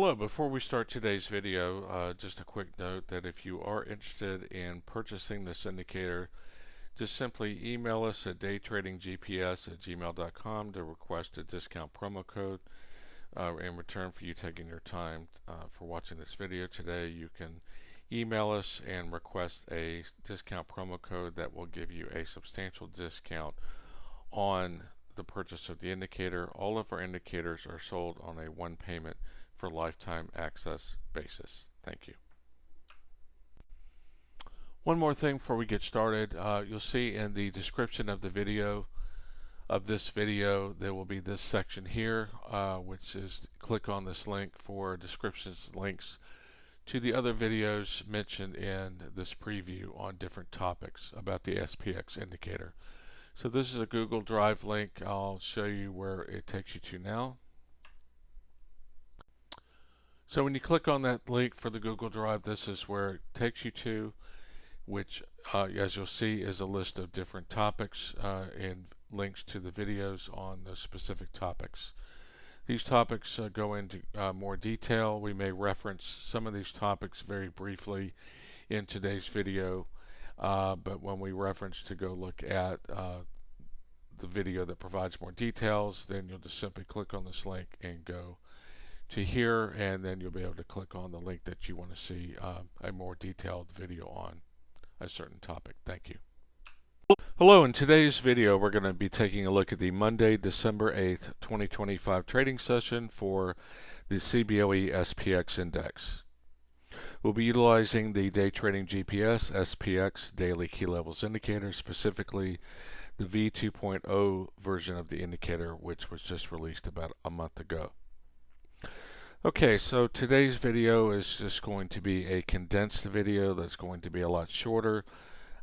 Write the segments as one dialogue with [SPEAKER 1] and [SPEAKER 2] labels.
[SPEAKER 1] Hello, before we start today's video, just a quick note that if you are interested in purchasing this indicator, just simply email us at daytradinggps@gmail.com to request a discount promo code. In return for you taking your time for watching this video today, you can email us and request a discount promo code that will give you a substantial discount on the purchase of the indicator. All of our indicators are sold on a one payment for lifetime access basis. Thank you. One more thing before we get started, you'll see in the description of the video there will be this section here, which is click on this link for descriptions links to the other videos mentioned in this preview on different topics about the SPX indicator. So this is a Google Drive link. I'll show you where it takes you to now. So when you click on that link for the Google Drive, this is where it takes you to, which as you'll see is a list of different topics and links to the videos on the specific topics. These topics go into more detail. We may reference some of these topics very briefly in today's video, but when we reference to go look at the video that provides more details, then you'll just simply click on this link and go to here, and then you'll be able to click on the link that you want to see a more detailed video on a certain topic. Thank you. Hello, in today's video we're going to be taking a look at the Monday, December 8th, 2025 trading session for the CBOE SPX index. We'll be utilizing the day trading GPS SPX Daily Key Levels indicator, specifically the V2.0 version of the indicator, which was just released about a month ago. Okay, so today's video is just going to be a condensed video that's going to be a lot shorter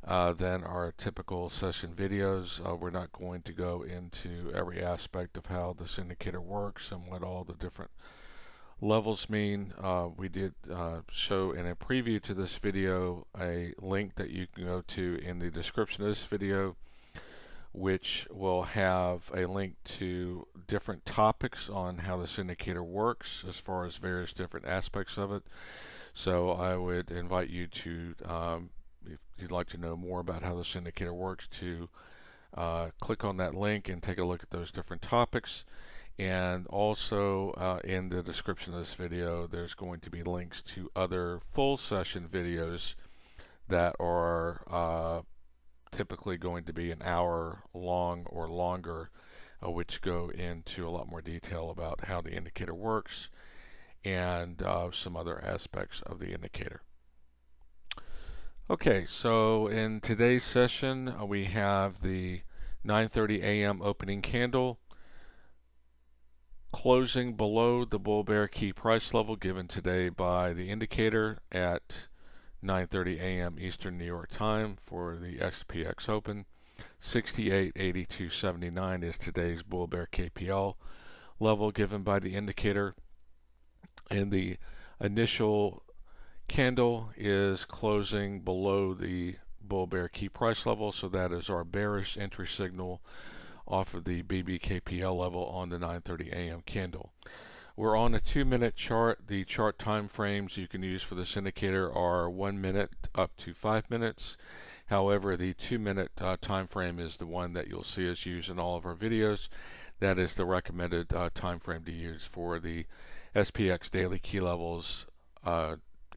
[SPEAKER 1] than our typical session videos. We're not going to go into every aspect of how this indicator works and what all the different levels mean. We did show in a preview to this video a link that you can go to in the description of this video, which will have a link to different topics on how this indicator works as far as various different aspects of it. So I would invite you to, if you'd like to know more about how this indicator works, to click on that link and take a look at those different topics. And also in the description of this video, there's going to be links to other full session videos that are typically going to be an hour long or longer, which go into a lot more detail about how the indicator works and some other aspects of the indicator. Okay, so in today's session we have the 9:30 a.m. opening candle closing below the bull bear key price level given today by the indicator at 9:30 a.m. Eastern New York time for the SPX Open. 68.8279 is today's bull bear KPL level given by the indicator, and the initial candle is closing below the bull bear key price level, so that is our bearish entry signal off of the BBKPL level on the 9:30 a.m. candle. We're on a 2-minute chart. The chart time frames you can use for this indicator are 1 minute up to 5 minutes. However, the 2-minute time frame is the one that you'll see us use in all of our videos. That is the recommended time frame to use for the SPX Daily Key Levels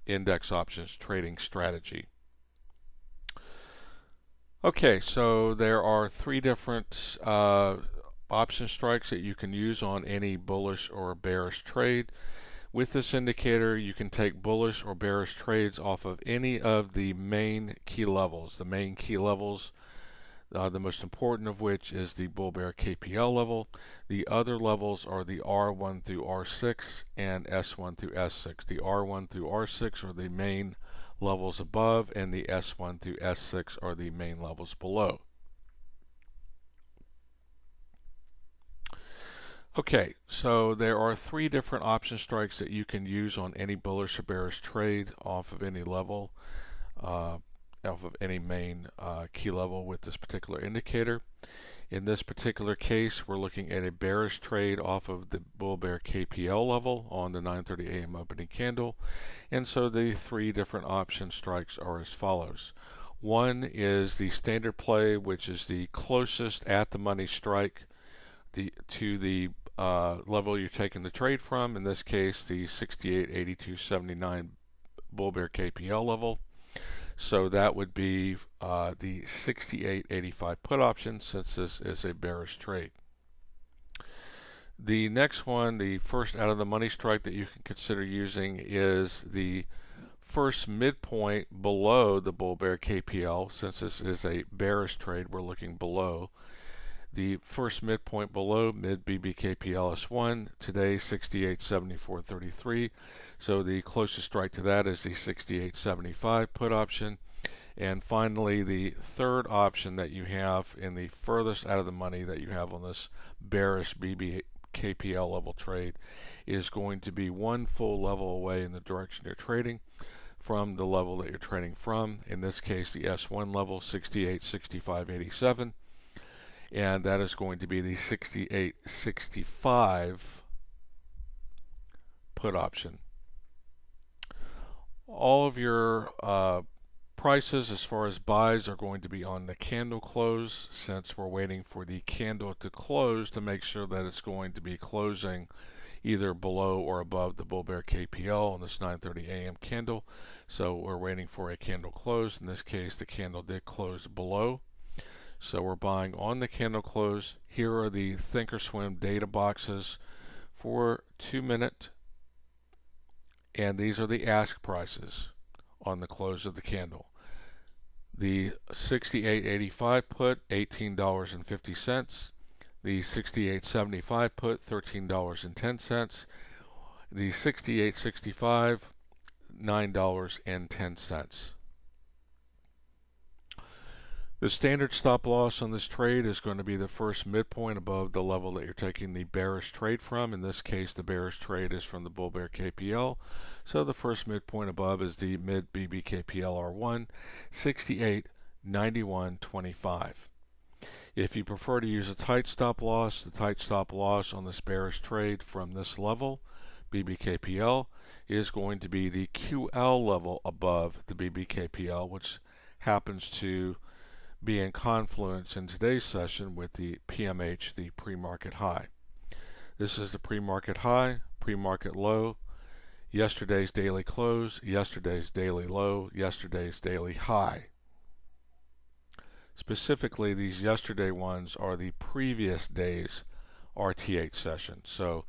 [SPEAKER 1] index options trading strategy. Okay, so there are 3 different option strikes that you can use on any bullish or bearish trade. With this indicator, you can take bullish or bearish trades off of any of the main key levels. The main key levels, the most important of which is the bull bear KPL level. The other levels are the R1 through R6 and S1 through S6. The R1 through R6 are the main levels above, and the S1 through S6 are the main levels below. Okay, so there are 3 different option strikes that you can use on any bullish or bearish trade off of any level, off of any main key level with this particular indicator. In this particular case, we're looking at a bearish trade off of the bull bear KPL level on the 9:30 a.m. opening candle. And so the three different option strikes are as follows. One is the standard play, which is the closest at the money strike to the level you're taking the trade from. In this case, the 68.8279 bull bear KPL level. So that would be the 68.85 put option, since this is a bearish trade. The next one, the first out of the money strike that you can consider using, is the first midpoint below the bull bear KPL. Since this is a bearish trade, we're looking below. The first midpoint below mid BBKPL S1, today 68.7433. So the closest strike to that is the 68.75 put option. And finally, the third option that you have in the furthest out of the money that you have on this bearish BBKPL level trade is going to be one full level away in the direction you're trading from the level that you're trading from. In this case, the S1 level, 68.6587. And that is going to be the 68.65 put option. All of your prices as far as buys are going to be on the candle close, since we're waiting for the candle to close to make sure that it's going to be closing either below or above the bull bear KPL on this 9:30 a.m. candle. So we're waiting for a candle close. In this case, the candle did close below. So we're buying on the candle close. Here are the Thinkorswim data boxes for 2 minute, and these are the ask prices on the close of the candle. The 68.85 put, $18.50. The 68.75 put, $13.10. The 68.65, $9.10. The standard stop loss on this trade is going to be the first midpoint above the level that you're taking the bearish trade from. In this case, the bearish trade is from the bull bear KPL. So the first midpoint above is the mid BBKPL R1, 68.9125. If you prefer to use a tight stop loss, the tight stop loss on this bearish trade from this level, BBKPL, is going to be the QL level above the BBKPL, which happens to be in confluence in today's session with the PMH, the pre-market high. This is the pre-market high, pre-market low, yesterday's daily close, yesterday's daily low, yesterday's daily high. Specifically, these yesterday ones are the previous day's RTH session. So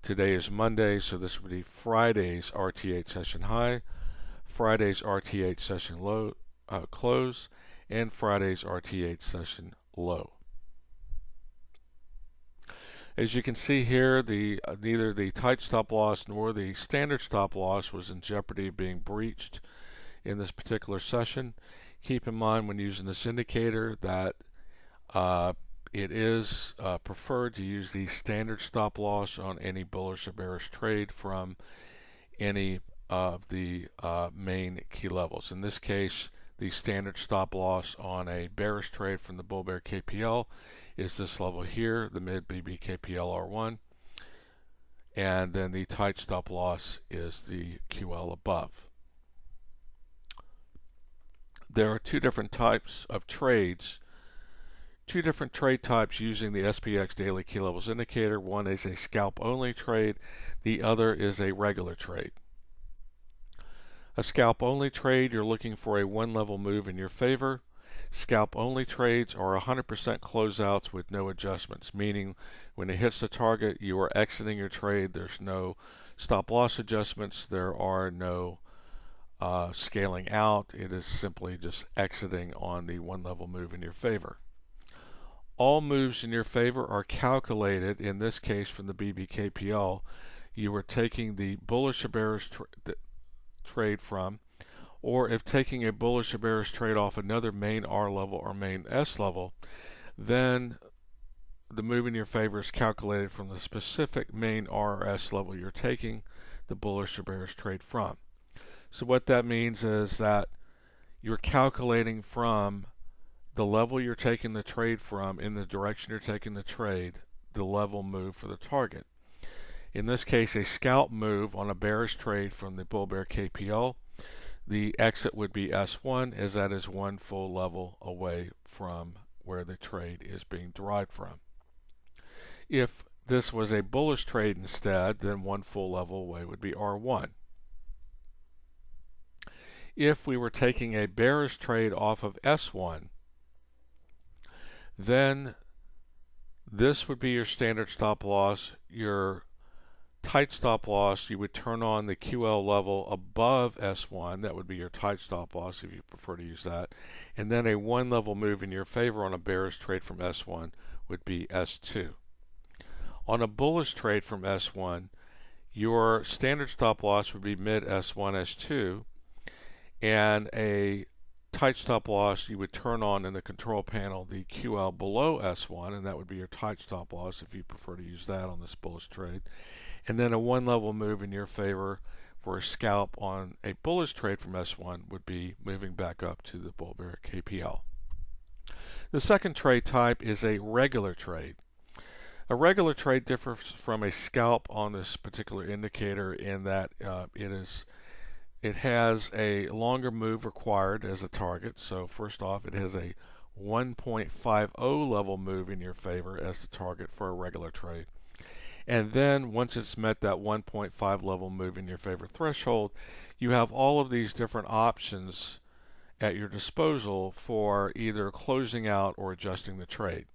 [SPEAKER 1] today is Monday, so this would be Friday's RTH session high, Friday's RTH session low, close, and Friday's RTH session low. As you can see here, neither the tight stop loss nor the standard stop loss was in jeopardy of being breached in this particular session. Keep in mind when using this indicator that it is preferred to use the standard stop loss on any bullish or bearish trade from any of the main key levels. In this case, the standard stop loss on a bearish trade from the bull bear KPL is this level here, the mid BBKPL R1, and then the tight stop loss is the QL above. There are two different types of trades, two different trade types using the SPX Daily Key Levels indicator. One is a scalp only trade, the other is a regular trade. A scalp only trade, you're looking for a one level move in your favor. Scalp only trades are 100% closeouts with no adjustments, meaning when it hits the target, you are exiting your trade. There's no stop loss adjustments. There are no scaling out. It is simply just exiting on the one level move in your favor. All moves in your favor are calculated, in this case from the BBKPL. You are taking the bullish or bearish trade from, or if taking a bullish or bearish trade off another main R level or main S level, then the move in your favor is calculated from the specific main R or S level you're taking the bullish or bearish trade from. So what that means is that you're calculating from the level you're taking the trade from in the direction you're taking the trade, the level move for the target. In this case, a scalp move on a bearish trade from the bull bear KPL, the exit would be S1, as that is one full level away from where the trade is being derived from. If this was a bullish trade instead, then one full level away would be R1. If we were taking a bearish trade off of S1, then this would be your standard stop loss. Your tight stop loss, you would turn on the QL level above S1. That would be your tight stop loss if you prefer to use that. And then a one level move in your favor on a bearish trade from S1 would be S2. On a bullish trade from S1, your standard stop loss would be mid S1, S2, and a tight stop loss you would turn on in the control panel the QL below S1, and that would be your tight stop loss if you prefer to use that on this bullish trade. And then a one level move in your favor for a scalp on a bullish trade from S1 would be moving back up to the bull bear KPL. The second trade type is a regular trade. A regular trade differs from a scalp on this particular indicator in that it has a longer move required as a target. So first off, it has a 1.50 level move in your favor as the target for a regular trade. And then once it's met that 1.5 level move in your favor threshold, you have all of these different options at your disposal for either closing out or adjusting the trade.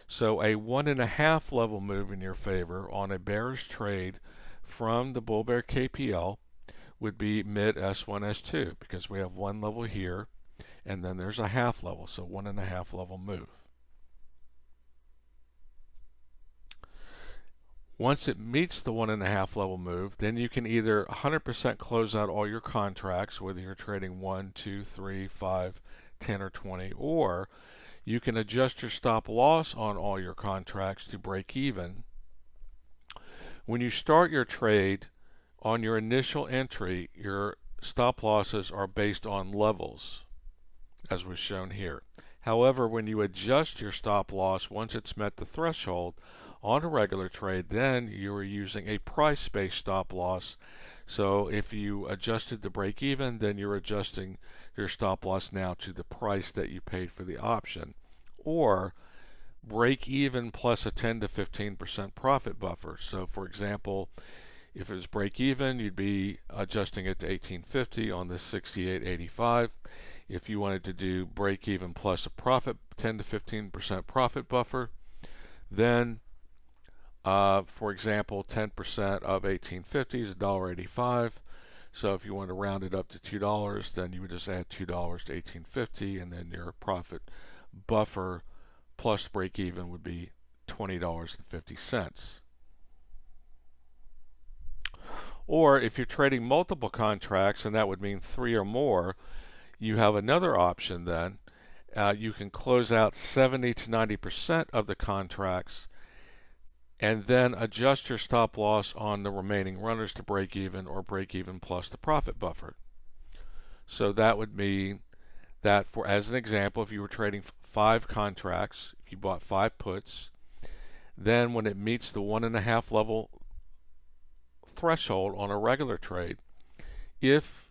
[SPEAKER 1] So a 1.5 level move in your favor on a bearish trade from the bull bear KPL would be mid S1, S2, because we have one level here and then there's a half level, so 1.5 level move. Once it meets the 1.5 level move, then you can either 100% close out all your contracts, whether you're trading 1, 2, 3, 5, 10, or 20, or you can adjust your stop loss on all your contracts to break even. When you start your trade, on your initial entry, your stop losses are based on levels, as was shown here. However, when you adjust your stop loss once it's met the threshold on a regular trade, then you are using a price-based stop loss. So if you adjusted the break even, then you're adjusting your stop loss now to the price that you paid for the option, or break even plus a 10 to 15% profit buffer. So for example, if it was break even, you'd be adjusting it to 1850 on this 68.85. If you wanted to do break even plus a profit 10 to 15% profit buffer, then for example, 10% of 1850 is $1.85. So if you want to round it up to $2, then you would just add $2 to 1850, and then your profit buffer plus break even would be $20.50. Or if you're trading multiple contracts, and that would mean 3 or more, you have another option then. You can close out 70 to 90% of the contracts and then adjust your stop loss on the remaining runners to break even, or break even plus the profit buffer. So that would mean that, for as an example, if you were trading 5 contracts, if you bought 5 puts, then when it meets the 1.5 level threshold on a regular trade, if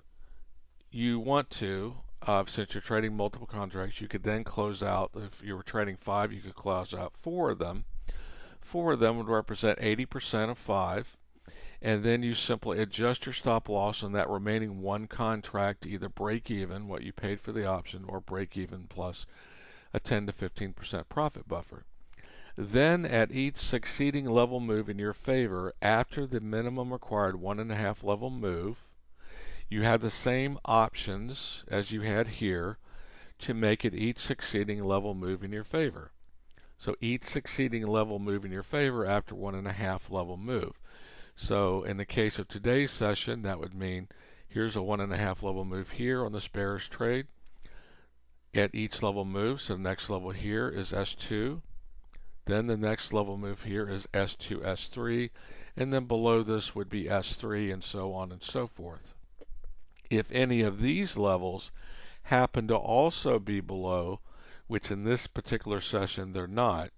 [SPEAKER 1] you want to, since you're trading multiple contracts, you could then close out. If you were trading 5, you could close out 4 of them. 4 of them would represent 80% of 5, and then you simply adjust your stop loss on that remaining one contract to either break even, what you paid for the option, or break even plus a 10 to 15% profit buffer. Then at each succeeding level move in your favor after the minimum required 1.5 level move, you have the same options as you had here to make it each succeeding level move in your favor. So each succeeding level move in your favor after 1.5 level move. So in the case of today's session, that would mean here's a 1.5 level move here on this bearish trade at each level move. So the next level here is S2. Then the next level move here is S2, S3. And then below this would be S3, and so on and so forth. If any of these levels happen to also be below which in this particular session they're not.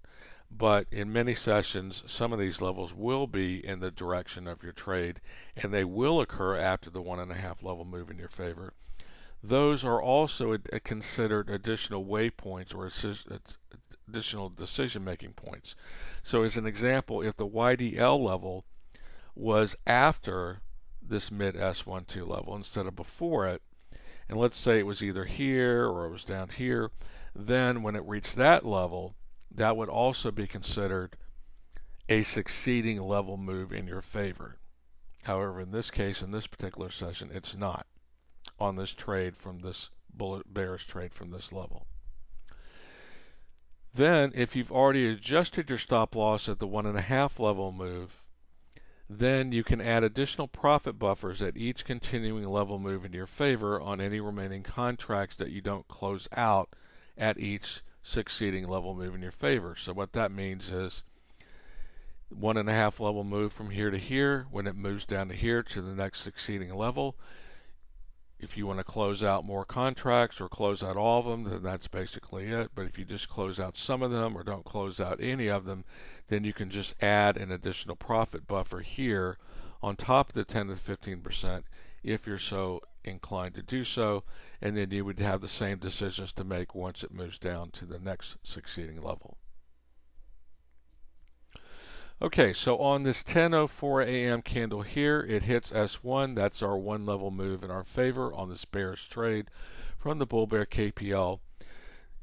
[SPEAKER 1] But in many sessions, some of these levels will be in the direction of your trade, and they will occur after the 1.5 level move in your favor. Those are also considered additional waypoints or additional decision-making points. So as an example, if the YDL level was after this mid S12 level instead of before it, and let's say it was either here or it was down here, then when it reached that level, that would also be considered a succeeding level move in your favor. However, in this case, in this particular session, it's not on this trade from this bearish trade from this level. Then, if you've already adjusted your stop loss at the 1.5 level move, then you can add additional profit buffers at each continuing level move in your favor on any remaining contracts that you don't close out at each succeeding level move in your favor. So what that means is 1.5 level move from here to here. When it moves down to here to the next succeeding level, if you want to close out more contracts or close out all of them, then that's basically it. But if you just close out some of them or don't close out any of them, then you can just add an additional profit buffer here on top of the 10 to 15% if you're so inclined to do so, and then you would have the same decisions to make once it moves down to the next succeeding level. Okay, so on this 10:04 a.m. candle here, it hits S1. That's our one level move in our favor on this bearish trade from the bull bear KPL.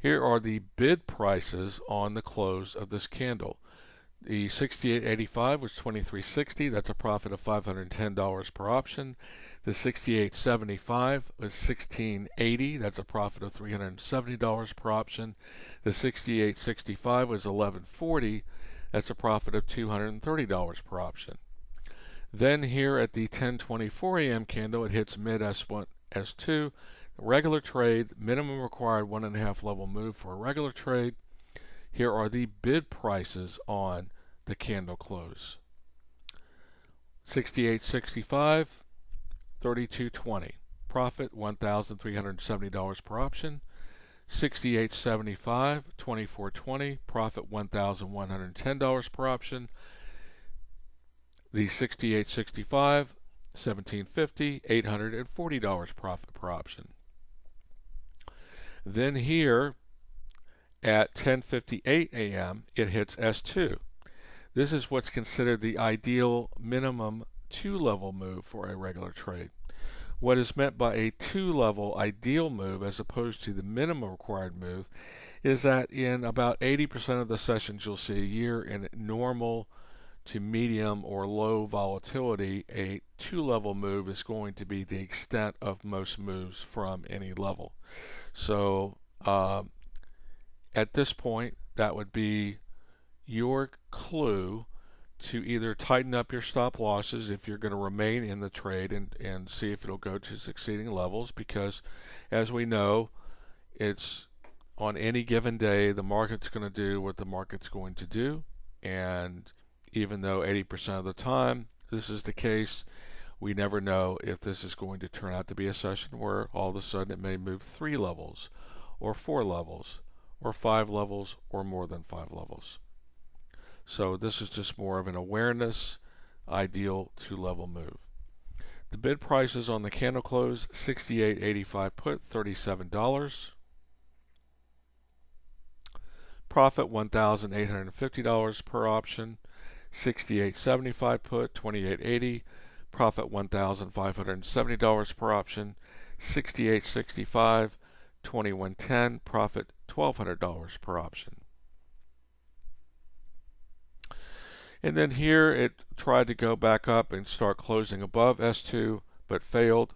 [SPEAKER 1] Here are the bid prices on the close of this candle. The 68.85 was 23.60. That's a profit of $510 per option. The 68.75 was 16.80. That's a profit of $370 per option. The 68.65 was 11.40. That's a profit of $230 per option. Then here at the 10:24 a.m. candle, it hits mid S1, S2. Regular trade, minimum required 1.5 level move for a regular trade. Here are the bid prices on the candle close. 68.65, 32.20. Profit $1,370 per option. 68.75, 24.20. Profit $1,110 per option. The 68.65, 17.50, $840 profit per option. Then here at 10:58 a.m. it hits S2. This is what's considered the ideal minimum 2-level move for a regular trade. What is meant by a 2-level ideal move as opposed to the minimum required move is that in about 80% of the sessions you'll see a year in normal to medium or low volatility, a 2-level move is going to be the extent of most moves from any level. So at this point, that would be your clue to either tighten up your stop losses if you're going to remain in the trade and see if it'll go to succeeding levels, because as we know, it's on any given day the market's going to do what the market's going to do, and even though 80% of the time this is the case, we never know if this is going to turn out to be a session where all of a sudden it may move 3 levels or 4 levels or 5 levels or more than 5 levels. So this is just more of an awareness, ideal 2-level move. The bid prices on the candle close, 68.85 put, $37. Profit $1,850 per option. 68.75 put, $28.80. Profit $1,570 per option. 68.65, $21.10. Profit $1,200 per option. And then here it tried to go back up and start closing above S2, but failed.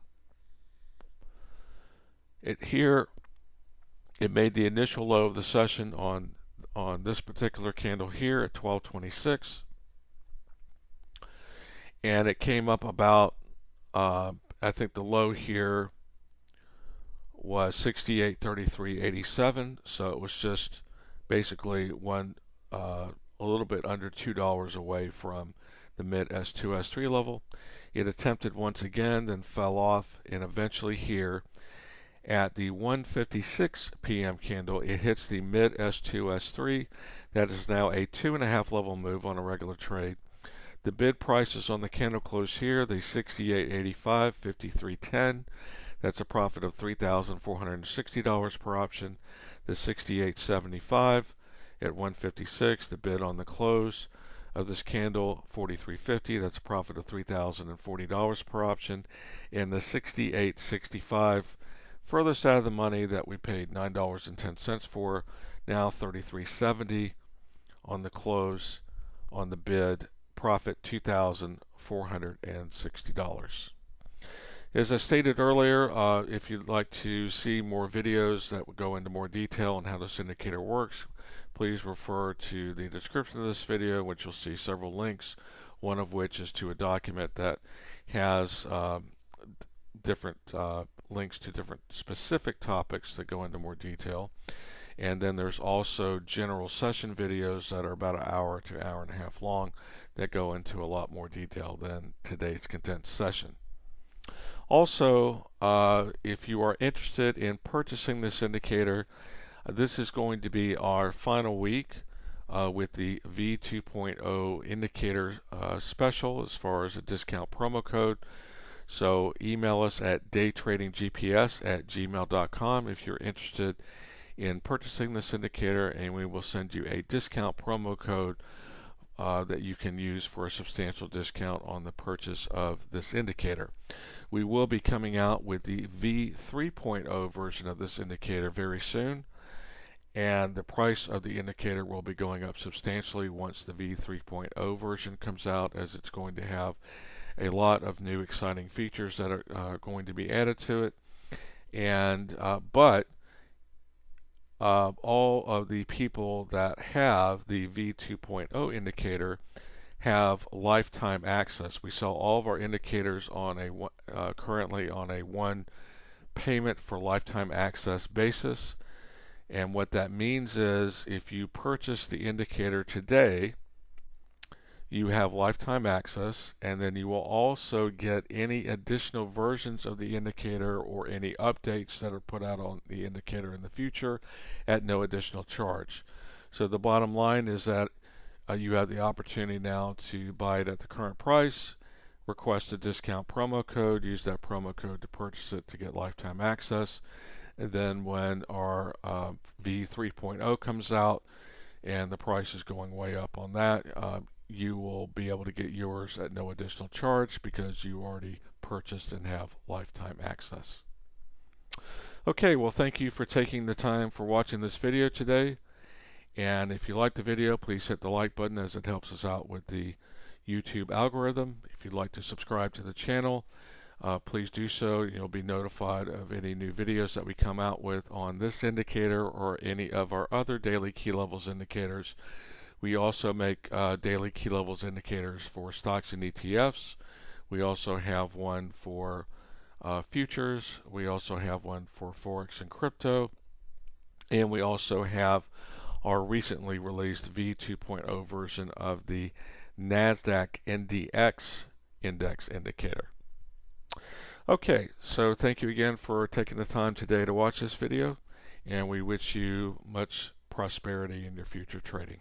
[SPEAKER 1] It made the initial low of the session on this particular candle here at 12.26, and it came up about I think the low here was 68.33.87, so it was just basically a little bit under $2 away from the mid S2, S3 level. It attempted once again, then fell off, and eventually here At the 1:56 p.m. candle, it hits the mid S2, S3. That is now a 2.5 level move on a regular trade. The bid prices on the candle close here, the 68.85, 53.10. That's a profit of $3,460 per option. The 68.75 at 156, the bid on the close of this candle, 43.50. That's a profit of $3,040 per option. And the 68.65, furthest out of the money that we paid $9.10 for, now 33.70 on the close, on the bid, profit $2,460. As I stated earlier, if you'd like to see more videos that would go into more detail on how this indicator works, please refer to the description of this video, in which you'll see several links, one of which is to a document that has different links to different specific topics that go into more detail. And then there's also general session videos that are about an hour to an hour and a half long that go into a lot more detail than today's condensed session. Also, if you are interested in purchasing this indicator, this is going to be our final week with the V2.0 indicator special as far as a discount promo code. So email us at daytradinggps@gmail.com if you're interested in purchasing this indicator, and we will send you a discount promo code that you can use for a substantial discount on the purchase of this indicator. We will be coming out with the V3.0 version of this indicator very soon, and the price of the indicator will be going up substantially once the V3.0 version comes out, as it's going to have a lot of new exciting features that are going to be added to it. And but all of the people that have the V2.0 indicator have lifetime access. We sell all of our indicators on a currently on a one payment for lifetime access basis. And what that means is, if you purchase the indicator today, you have lifetime access, and then you will also get any additional versions of the indicator or any updates that are put out on the indicator in the future at no additional charge. So the bottom line is that you have the opportunity now to buy it at the current price, request a discount promo code, use that promo code to purchase it to get lifetime access. And then when our V3.0 comes out and the price is going way up on that, you will be able to get yours at no additional charge because you already purchased and have lifetime access. Okay, well, thank you for taking the time for watching this video today. And if you like the video, please hit the like button, as it helps us out with the YouTube algorithm. If you'd like to subscribe to the channel, please do so. You'll be notified of any new videos that we come out with on this indicator or any of our other daily key levels indicators. We also make daily key levels indicators for stocks and ETFs. We also have one for futures. We also have one for Forex and crypto. And we also have our recently released V2.0 version of the NASDAQ NDX index indicator. Okay, so thank you again for taking the time today to watch this video, and we wish you much prosperity in your future trading.